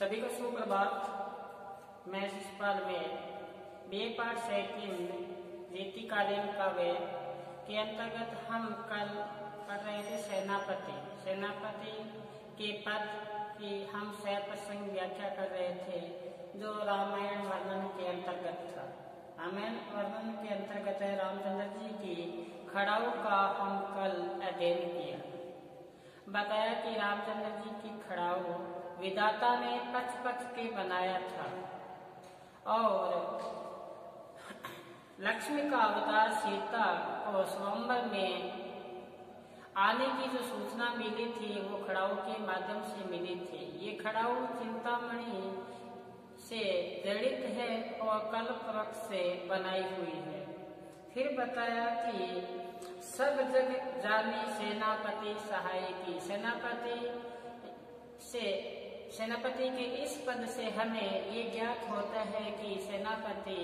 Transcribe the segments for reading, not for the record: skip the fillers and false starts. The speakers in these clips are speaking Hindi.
सभी को सुप्रभात। मैं शिषपाल में बी पाठ सेकंड रीतिकालीन काव्य के अंतर्गत हम कल पढ़ रहे थे सेनापति के पद की हम प्रसंग व्याख्या कर रहे थे, जो रामायण वर्णन के अंतर्गत था। रामायण वर्णन के अंतर्गत है रामचंद्र जी की खड़ाऊ का हम कल अध्ययन किया। बताया कि रामचंद्र जी की खड़ाऊ विधाता ने पक्ष के बनाया था और लक्ष्मी का अवतार सीता को स्वयंवर में आने की जो सूचना मिली थी वो खड़ाऊ के माध्यम से मिली थी। ये खड़ाऊ चिंतामणि से जड़ित है और कल्प वृक्ष से बनाई हुई है। फिर बताया कि सब जग जानी सेनापति सहाय की। सेनापति के इस पद से हमें ये ज्ञात होता है कि सेनापति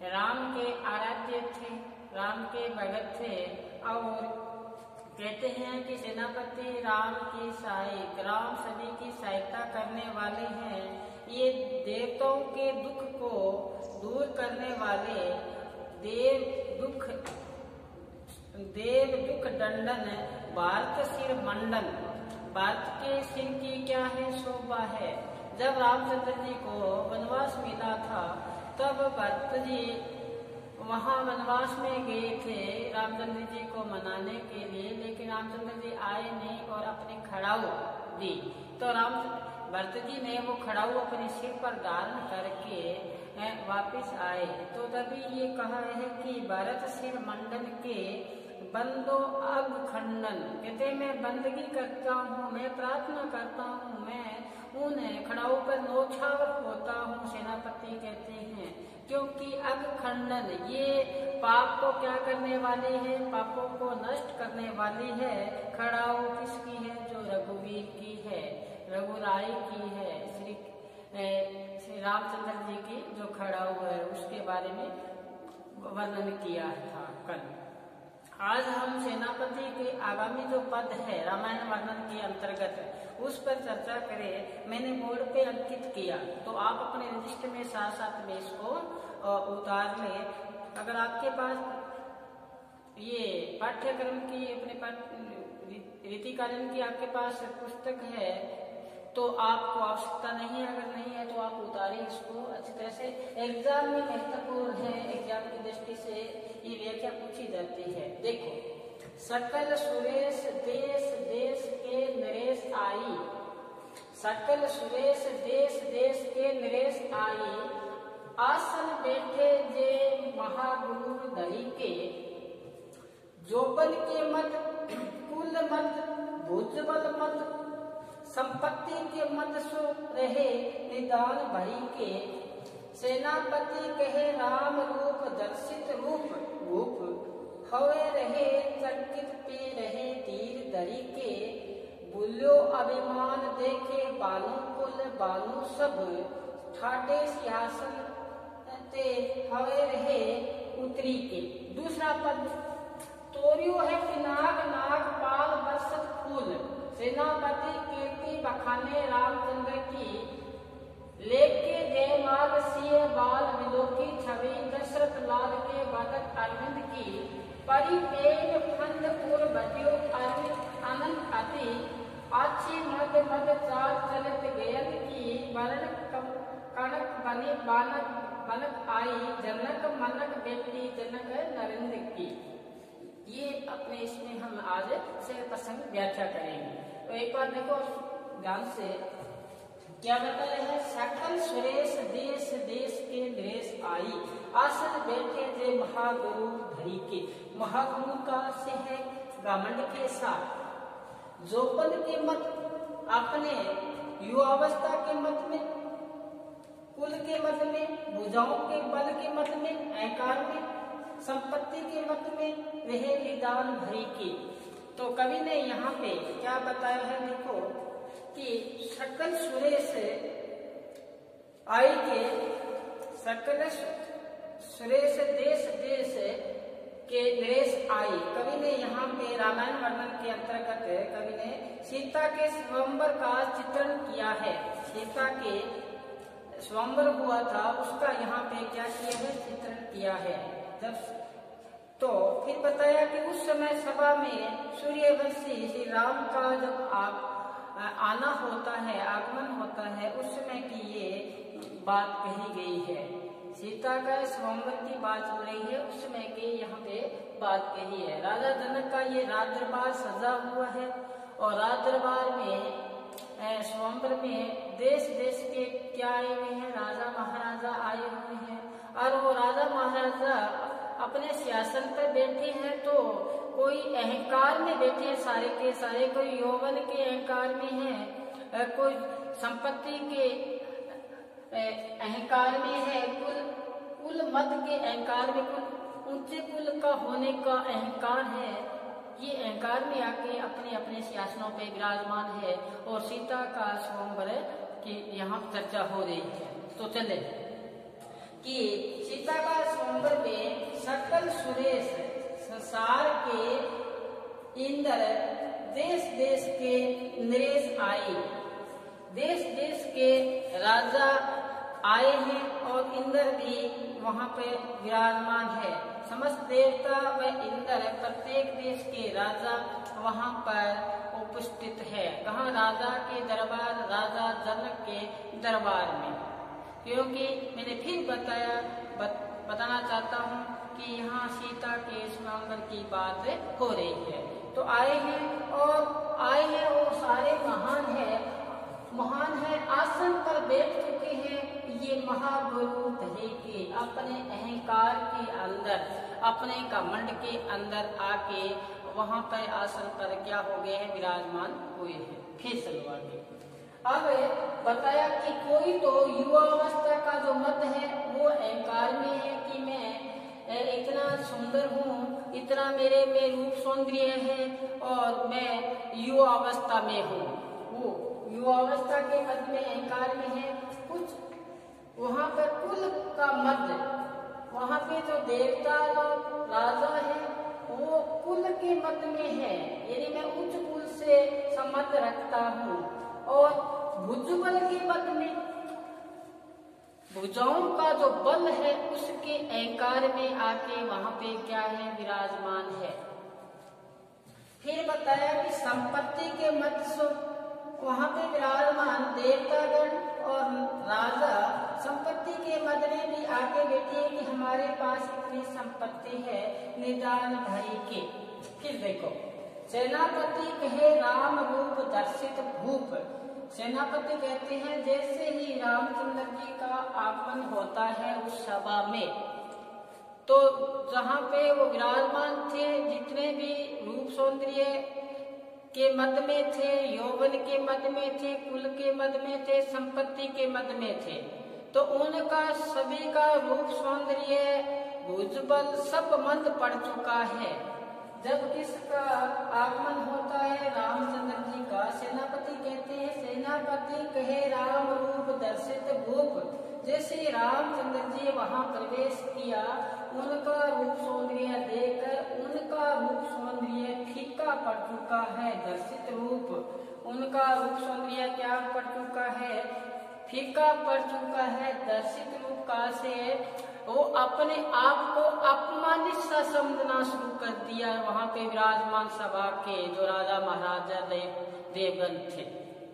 राम के आराध्य थे, राम के भगत थे और कहते हैं कि सेनापति राम की सहायक, राम सभी की सहायता करने वाले हैं। ये देवताओं के दुख को दूर करने वाले देव दुख दंडन भारत सिर मंडन। भारत के सिर की क्या है शोभा है। जब रामचंद्र जी को वनवास मिला था तब भरत जी वहां वनवास में गए थे रामचंद्र जी को मनाने के लिए, लेकिन रामचंद्र जी आए नहीं और अपनी खड़ाऊ दी। तो भरत जी ने वो खड़ाऊ अपने सिर पर धारण करके वापिस आए। तो तभी ये कहा है कि भारत सिर मंडन के बंदो अग खंडन। कहते मैं बंदगी करता हूँ, मैं प्रार्थना करता हूँ, मैं उन खड़ाऊ पर नौछावर होता हूँ। सेनापति कहते हैं क्योंकि अग खंडन ये पाप को क्या करने वाली है, पापों को नष्ट करने वाली है। खड़ाऊ किसकी है? जो रघुवीर की है, रघुराई की है। श्री रामचंद्र जी की जो खड़ाऊ है उसके बारे में वर्णन किया था कल। आज हम सेनापति के आगामी जो पद है रामायण वर्णन के अंतर्गत उस पर चर्चा करें। मैंने बोर्ड पे अंकित किया, तो आप अपने रजिस्टर में साथ साथ में इसको उतार लें। अगर आपके पास ये पाठ्यक्रम की अपने रीतिकालीन की आपके पास पुस्तक है तो आपको आवश्यकता नहीं है, अगर नहीं है तो आप उतारिए इसको अच्छी तरह से। एग्जाम में महत्वपूर्ण है, एग्जाम की दृष्टि से ये व्याख्या पूछी जाती है। देखो, सकल सुरेश देश देश के नरेश आई। सकल सुरेश देश देश के नरेश आई। आसन बैठे जे महागुरु धरी के। जोबन के मत कुल मत भुजबल मत। संपत्ति के मत सो रहे निदान भरी के। सेनापति कहे राम रूप दर्शित रूप हवे रहे चकित पे रहे तीर धरी के। बुल्यो अभिमान देखे बानु कुल बानु सब। ठाटे सिंहासन ते हवे रहे उतरी के। दूसरा पद तोरियो है पिनाक नाग पाल बरसत फूल। सेनापति कीर्ति बखाने रामचंद्र की। लेके जयमाल सिय बाल विलोकी छवि दशरथ लाल के बालक अरविंद की। परिपेन फंद पूर बजियो अनंत अति। आछी मद मद चाल चलित गयन की। वर्ण कनक बनी बनक आई। जनक मनक बेटी जनक नरेंद्र की। ये अपने इसमें हम आज से प्रसंग व्याख्या करेंगे। तो एक बार देखो ध्यान से क्या बताया है। सकल सुरेश देश देश के नरेश आई। आसन बैठे जे महागुरु धरी के। महागुरु का से है घमंड के साथ। जोपन के मत अपने युवावस्था के मत में, कुल के मत में, भुजाओं के बल के मत में, अहंकार में, संपत्ति के मत में रहे निदान भरी की। तो कवि ने यहाँ पे क्या बताया है, देखो कि सकल सुरेश आई के। सकल सुरेश देश देश के नरेश आई। कवि ने यहाँ पे रामायण वर्णन के अंतर्गत कवि ने सीता के स्वयंवर का चित्रण किया है। सीता के स्वयंवर हुआ था उसका यहाँ पे क्या किया है, चित्रण किया है। जब तो फिर बताया कि उस समय सभा में सूर्यवंशी श्री राम का जब आना होता है, आगमन होता है, उस समय की ये बात कही गई है। सीता का स्वयंवर की बात हो रही है, उस समय की यहाँ पे बात कही है। राजा जनक का ये राज दरबार सजा हुआ है और राज दरबार में स्वयंवर में देश देश के क्या आए हुए हैं, राजा महाराजा आए हुए हैं। और वो राजा महाराजा अपने सिंहासन पर बैठे हैं तो कोई अहंकार में बैठे हैं, सारे के सारे, कोई यौवन के अहंकार में है, कोई संपत्ति के अहंकार में है, कुल मत के अहंकार में, कुल ऊंचे कुल का होने का अहंकार है। ये अहंकार में आके अपने अपने सिंहासनों पे विराजमान है और सीता का स्वयंवर की यहाँ चर्चा हो रही है। तो चले कि सीता का स्वयंवर में सकल सुरेश संसार के इंद्र देश देश के नरेश आए, देश देश के राजा आए हैं और इंद्र भी वहाँ पे विराजमान है। समस्त देवता व इंद्र प्रत्येक देश के राजा वहाँ पर उपस्थित है। कहाँ, राजा के दरबार, राजा जनक के दरबार में। क्योंकि मैंने फिर बताना चाहता हूँ कि यहाँ सीता के स्वयंवर की बात हो रही है। तो आए हैं और आए हैं वो सारे महान है, आसन पर बैठ चुके हैं। ये महागुरु थे कि अपने अहंकार के अंदर, अपने घमंड के अंदर आके वहां पर आसन पर क्या हो गए हैं, विराजमान हुए हैं। फिर चलो आगे। अब बताया कि कोई तो युवावस्था का जो मत है वो अहंकार में है कि मैं इतना सुंदर हूँ, इतना मेरे में रूप सौंदर्य है और मैं युवावस्था में हूँ। वो युवावस्था के मत में, अहंकार में है। कुछ वहाँ पर कुल का मत, वहाँ पे जो देवता लोग राजा है वो कुल के मत में है, यानी मैं उच्च कुल से संबंध रखता हूँ। और भुजबल के मत में भुजाओं का जो बल है उसके अहंकार में आके वहाँ पे क्या है, विराजमान है। फिर बताया कि संपत्ति के मत से वहाँ पे विराजमान देवतागण और राजा संपत्ति के मद में भी आके बैठे कि हमारे पास इतनी संपत्ति है, निदान भरी के। फिर देखो, सेनापति कहे राम रूप दर्शित भूप। सेनापति कहते हैं जैसे ही रामचंद्र जी का आगमन होता है उस सभा में, तो जहाँ पे वो विराजमान थे, जितने भी रूप सौंदर्य के मद में थे, यौवन के मद में थे, कुल के मद में थे, संपत्ति के मद में थे, तो उनका सभी का रूप सौंदर्य भुजबल सब मंद पड़ चुका है। जब किसका आगमन होता है, रामचंद्र जी का, सेनापति कहते हैं सेनापति कहे राम रूप दर्शित भूप। जैसे रामचंद्र जी वहां प्रवेश किया, उनका रूप सौंदर्य देखकर उनका रूप सौंदर्य फीका पड़ चुका है। दर्शित रूप, उनका रूप सौंदर्य क्या पड़ चुका है, फीका पड़ चुका है। दर्शित रूप का से वो अपने आप को अपमानित सा समझना शुरू कर दिया वहां पे विराजमान सभा के जो राजा महाराजा देवगण थे।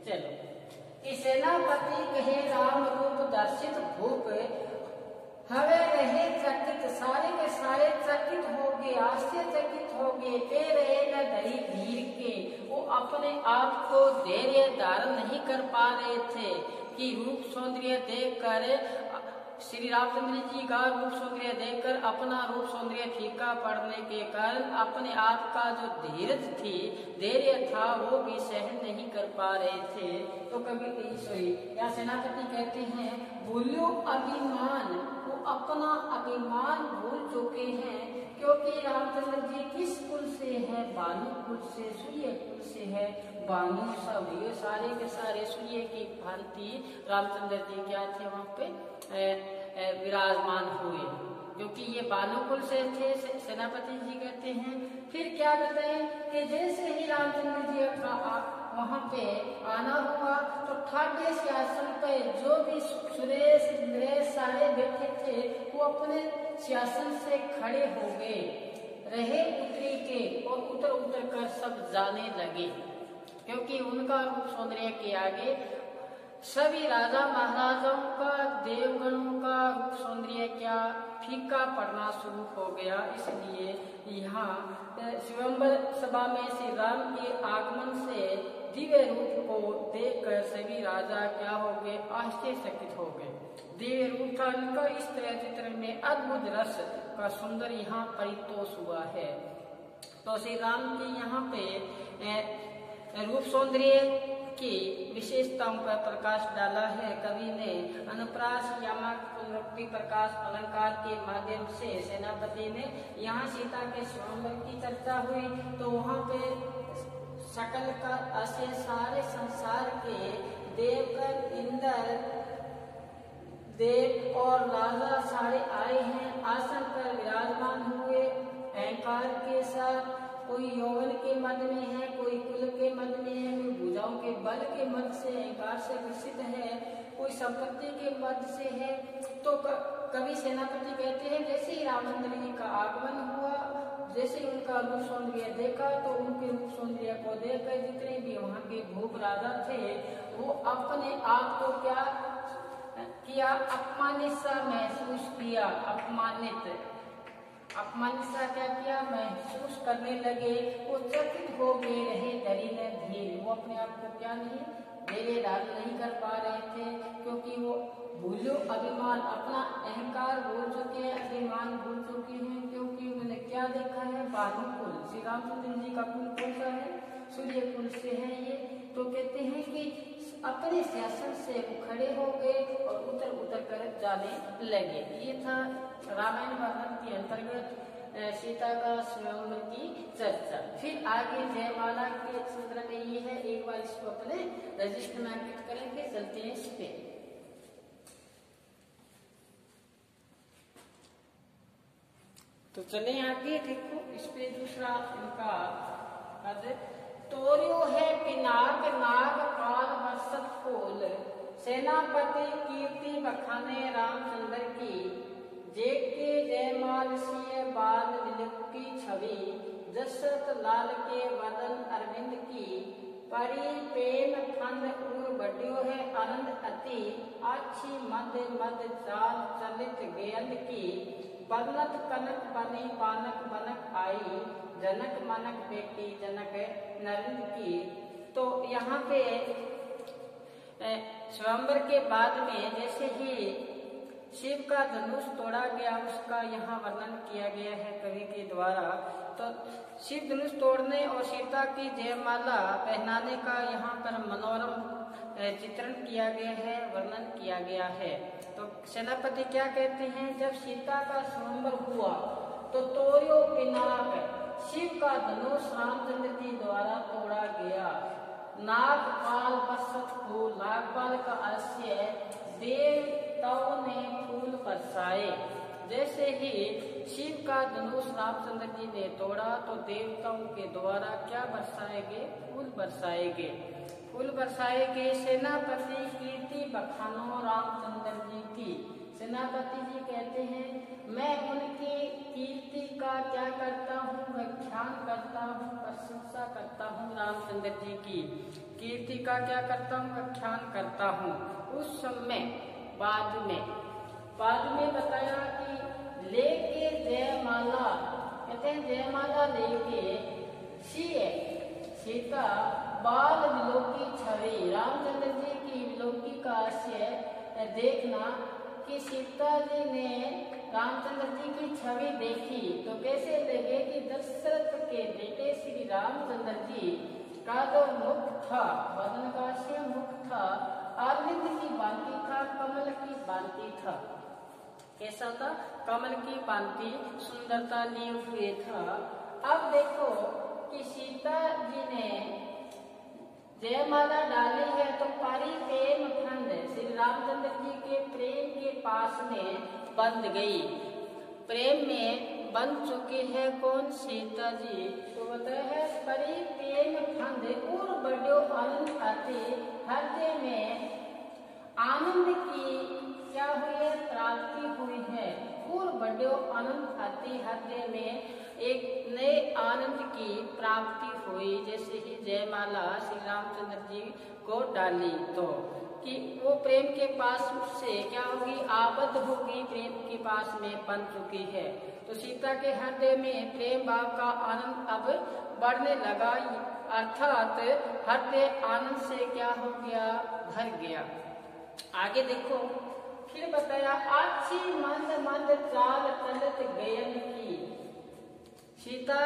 चलो, कि सेनापति कहे राम रूप दर्शित भूप, हवे रहे चकित, सारे के सारे चकित हो गए, आश्चर्यचकित हो गए। ते रहे न धरी धीर के, वो अपने आप को धैर्य धारण नहीं कर पा रहे थे कि रूप सौंदर्य देखकर, श्री रामचंद्र जी का रूप सौंदर्य देखकर अपना रूप सौंदर्य फीका पड़ने के कारण अपने आप का जो धीरज थी, धैर्य था, वो भी सहन नहीं कर पा रहे थे। तो कभी या सेनापति कहते हैं भूलो अभिमान, वो अपना अभिमान भूल चुके हैं। क्योंकि रामचंद्र जी किस कुल से है, बानु कुल से, सूर्य कुल से है। बानु सब ये सारे के सारे सूर्य की भांति रामचंद्र जी क्या थे, वहां पे विराजमान हुए। क्योंकि ये बानुकुल से थे, सेनापति जी कहते हैं। फिर क्या बताएं कि जैसे ही रामचंद्र जी का वहां पे आना हुआ तो ठाटे सिंहासन पे जो भी सुरेश नरेश सारे बैठे थे वो अपने सिंहासन से खड़े हो गए, रहे उतरी के और उतर उतर कर सब जाने लगे, क्योंकि उनका रूप सौंदर्य के आगे सभी राजा महाराजाओं का, देवगणों का रूप सौंदर्य क्या फीका पड़ना शुरू हो गया। इसलिए यहाँ स्वयंवर सभा में श्री राम के आगमन से दिव्य रूप को देखकर सभी राजा क्या हो गए, आश्चर्यचकित हो गए। दिव्य रूप था इनका, इस तरह चित्र में अद्भुत रस का सुंदर यहाँ परितोष हुआ है। तो श्री राम की यहाँ पे रूप सौंदर्य की विशेषताओं पर प्रकाश डाला है कवि ने। अनुप्रास यामक पुनरुक्ति प्रकाश अलंकार के माध्यम से सेनापति ने यहाँ सीता के स्वयंवर की चर्चा हुई तो वहाँ पे सकल का असे सारे संसार के देवगण, इंद्र, देव और राजा सारे आए हैं, आसन पर विराजमान हुए अहंकार के साथ। कोई यौवन के मद में है, कोई कुल के मद में है, कोई भुजाओं के बल के मद से अहंकार से विकसित है, कोई संपत्ति के मद से है। तो कवि सेनापति कहते हैं जैसे ही रामचंद्र जी का आगमन हुआ, जैसे ही उनका रूप सौंदर्य देखा तो उनके रूप सौंदर्य को देखकर जितने भी वहाँ के भूप राजा थे वो अपने आप को क्या किया, अपमानित सा महसूस किया, अपमानित सा क्या किया, महसूस करने लगे। वो चकित हो गए रहे डरी न धीर, वो अपने आप को क्या नहीं धैर्य धारण नहीं कर पा रहे थे, क्योंकि वो भूलो अभिमान, अपना अहंकार भूल चुके हैं, अभिमान भूल चुके हैं। क्योंकि उन्होंने क्या देखा है, बानुकुल, श्री रामचंद्र जी का कुल कौन सा है, सूर्य कुल से है ये। तो कहते हैं कि अपने सिंहासन से वो खड़े हो गए और उतर उतर कर जाने लगे। ये था रामायण वर्णन के अंतर्गत सीता का स्वयंवर की चर्चा। फिर आगे जयमाला के सूत्र में ये है, एक बार इसको अपने रजिस्टर में अंकित करेंगे, चलते हैं इस पे। तो चले आगे, देखो इस पे दूसरा इनका पद, तोरियो है पिनाक नाग काल वर्षत फूल, सेनापति कीर्ति बखाने रामचंद्र की, जेके जयमाल सिय बाल विलुप्त की छवि, दशरथ लाल के वदन अरविंद की, परी प्रेम खंड उर बढ़ियो है आनंद अति, आछी मध्य मध्य चाल चलित गेयंद की, बनत कनक बनी पानक बनक आई, जनक मनक बेटी जनक नरेंद्र की। तो यहाँ पे स्वयंवर के बाद में जैसे ही शिव का धनुष तोड़ा गया उसका यहाँ वर्णन किया गया है कवि के द्वारा। तो शिव धनुष तोड़ने और सीता की जयमाला पहनाने का यहाँ पर मनोरम चित्रण किया गया है, वर्णन किया गया है। तो सेनापति क्या कहते हैं, जब सीता का स्वयंवर हुआ तो तोरियो पिनाक, शिव का धनुष रामचंद्र जी द्वारा तोड़ा गया। नागपाल बरसत फूल, नागपाल का अर्थ है देवताओं ने फूल बरसाए। जैसे ही शिव का धनुष रामचंद्र जी ने तोड़ा तो देवताओं के द्वारा क्या बरसाएंगे, फूल बरसाएंगे, फूल बरसाएंगे। सेनापति कीर्ति बखानो रामचंद्र जी की, सेनापति जी कहते हैं मैं उनकी कीर्ति का क्या करता हूँ, व्याख्यान करता हूँ, प्रशंसा करता हूँ। रामचंद्र जी की कीर्ति का क्या करता हूँ, व्याख्यान करता हूँ। उस समय बाद में बताया कि लेके जयमाला, कहते हैं जयमाला लेके सीता बाल विलोकी छवि, रामचंद्र जी की विलोकी का आशय देखना कि सीता जी ने रामचंद्र जी की छवि देखी तो कैसे लगे कि दशरथ के बेटे श्री रामचंद्र जी का जो मुख था, वदन का आशय मुख था, अरविंद की भांति था, कमल की भांति था। कैसा था, कमल की भांति सुंदरता लिए हुए था। अब देखो कि सीता जी ने जयमाला डाली है तो परी प्रेम खंड श्री रामचंद्र जी के प्रेम के पास में बंध गई। प्रेम में बन चुकी है कौन? सीता जी। तो बताया है परी प्रेम फंद और बड़ो आनंद आते हृदय में आनंद की क्या हुई है? प्राप्ति हुई है। और बड़ो आनंद आते हृदय में एक नए आनंद की प्राप्ति हुई। जैसे ही जयमाला श्री रामचंद्र जी को डाली तो कि वो प्रेम के पास से क्या होगी? आबद्ध होगी, प्रेम के पास में बन चुकी है। तो सीता के हृदय में प्रेम भाव का आनंद अब बढ़ने लगा, अर्थात हृदय आनंद से क्या हो गया? भर गया। आगे देखो फिर बताया अच्छी मंद मंद चाल चलत गयन की। सीता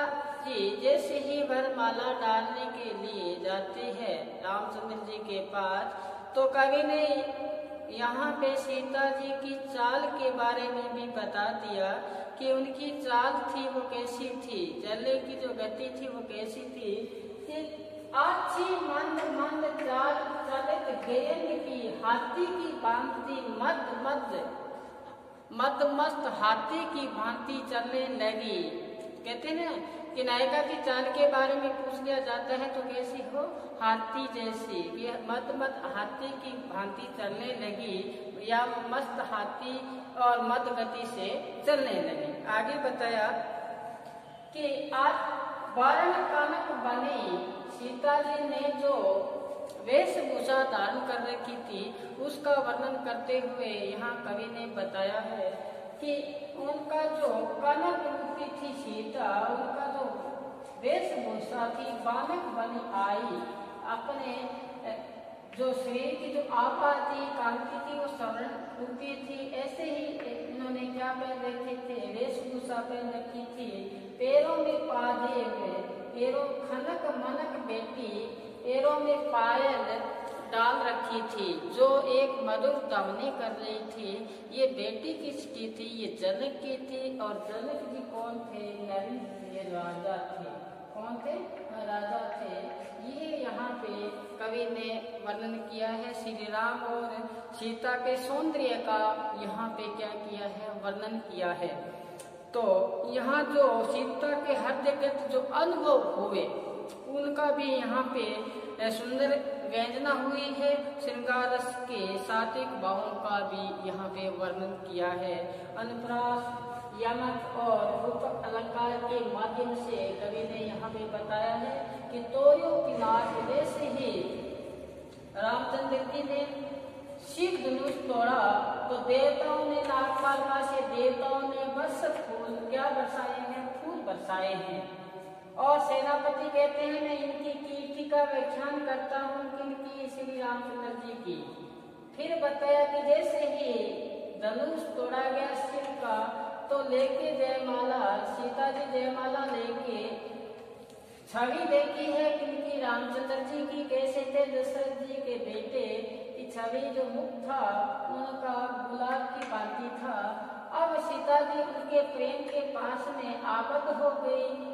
जी जैसे ही वरमाला डालने के लिए जाते हैं रामचंद्र जी के पास, तो कवि ने यहाँ पे सीता जी की चाल के बारे में भी बता दिया कि उनकी चाल थी वो कैसी थी, चलने की जो गति थी वो कैसी थी कि अच्छी मंद मंद चाल चलत गयन की, हाथी की भांति मद मस्त हाथी की भांति चलने लगी। कहते हैं ना कि नायिका की चाल के बारे में पूछ लिया जाता है तो कैसी हो? हाथी जैसी। ये मद हाथी की भांति चलने लगी या मस्त हाथी और मद गति से चलने लगी। आगे बताया कि आज वर्ण कनक बनी। सीता जी ने जो वेशभूषा धारण कर रखी थी उसका वर्णन करते हुए यहाँ कवि ने बताया है कि उनका जो कनक रूपी थी सीता, उनका जो वेशभूषा थी बानक बनी आई। अपने जो शरीर की जो आभा थी, कांति थी, वो स्वर्ण रूपी थी। ऐसे ही इन्होंने क्या पहन रखे थे? वेशभूषा पहन रखी थी। पैरों में पाजे हुए, पैरों खनक मनक बेटी, पैरों में पायल डाल रखी थी जो एक मधुर ध्वनि कर रही थी। ये बेटी किसकी थी? ये जनक की थी। और जनक जी कौन थे? ये राजा थे। कौन थे? राजा थे। ये यहाँ पे कवि ने वर्णन किया है श्री राम और सीता के सौंदर्य का, यहाँ पे क्या किया है? वर्णन किया है। तो यहाँ जो सीता के हृदयगत जो अनुभव हुए उनका भी यहाँ पे सुंदर व्यंजना हुई है। श्रृंगार रस के सात्विक भावों का भी यहाँ पे वर्णन किया है। अनुप्रास, यमक और रूपक अलंकार के माध्यम से कवि ने यहाँ पे बताया है कि तोयो की नाच जैसे ही रामचंद्र जी ने शिव धनुष तोड़ा तो देवताओं ने नागपालिका से देवताओं ने बस फूल क्या बरसाए हैं? फूल बरसाए हैं। और सेनापति कहते हैं मैं इनकी कीर्ति का व्याख्यान करता हूँ, किनकी? श्री रामचंद्र जी की। फिर बताया कि जैसे ही धनुष तोड़ा गया शिव का तो लेके जयमाला, सीता जी जयमाला लेके छवि देखी है किनकी? रामचंद्र जी की। कैसे थे? दशरथ जी के बेटे की छवि जो मुख था उनका गुलाब की भांति था। अब सीता जी उनके प्रेम के पास में आबद्ध हो गई।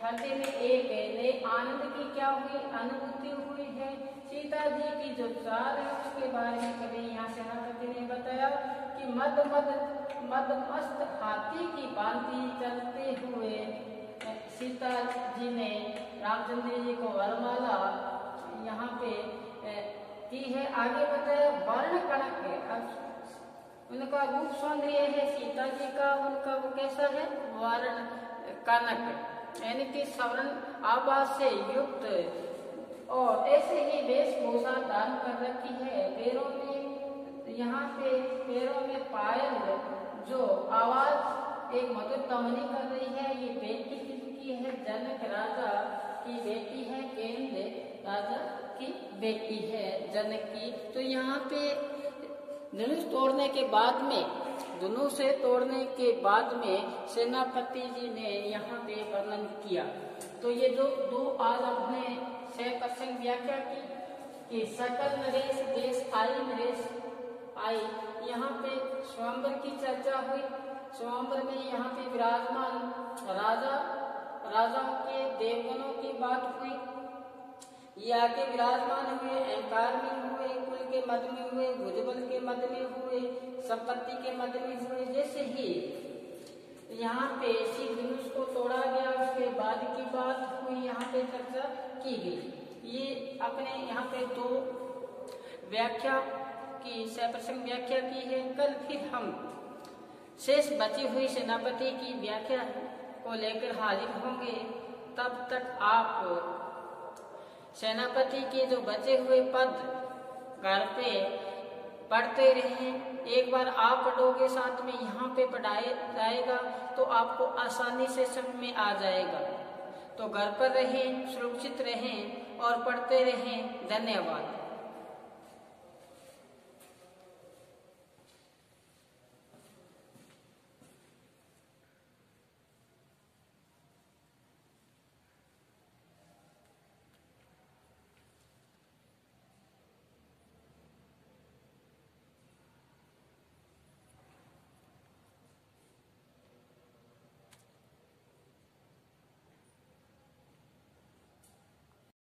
हृदय में एक नए आनंद की क्या हुई? अनुभूति हुई है। सीता जी की जो चाल है उसके बारे में कभी यहाँ सेनापति ने बताया कि मद मस्त हाथी की भांति चलते हुए सीता जी ने रामचंद्र जी को वरमाला यहाँ पे की है। आगे बताया वर्ण कनक है। अब उनका रूप सौंदर्य है सीता जी का, उनका वो कैसा है? वर्ण कनक यानी कि स्वर्ण आभा से युक्त। और ऐसे ही वेशभूषा धारण कर रखी है। पैरों में यहाँ पे पैरों में पायल जो आवाज एक मधुर ध्वनि कर रही है। ये बेटी किसकी है? जनक राजा की बेटी है। केंद्र राजा की बेटी है जनक की। तो यहाँ पे धनुष तोड़ने के बाद में, धनुष से तोड़ने के बाद में सेनापति जी ने यहाँ पे वर्णन किया। तो ये जो दो आज अपने 6% व्याख्या की कि सकल नरेश देश आई नरेश आई। यहाँ पे स्वयंवर की चर्चा हुई। स्वयंवर में यहाँ पे विराजमान राजाओं के देवगणों की बात हुई। ये आके विराजमान हुए, अहंकार में हुए, कुल के मद में हुए, भुजबल के मद में हुए, संपत्ति के मद में हुए। जैसे ही यहाँ पे सी धनुष को तोड़ा गया, उसके बाद की बात हुई, यहाँ पे चर्चा की गई। ये अपने यहाँ पे दो व्याख्या की सप्रसंग व्याख्या की है। कल फिर हम शेष बची हुई सेनापति की व्याख्या को लेकर हाजिर होंगे। तब तक आप सेनापति के जो बचे हुए पद घर पे पढ़ते रहें। एक बार आप पढ़ोगे, साथ में यहाँ पे पढ़ाया जाएगा तो आपको आसानी से समझ में आ जाएगा। तो घर पर रहें, सुरक्षित रहें और पढ़ते रहें। धन्यवाद।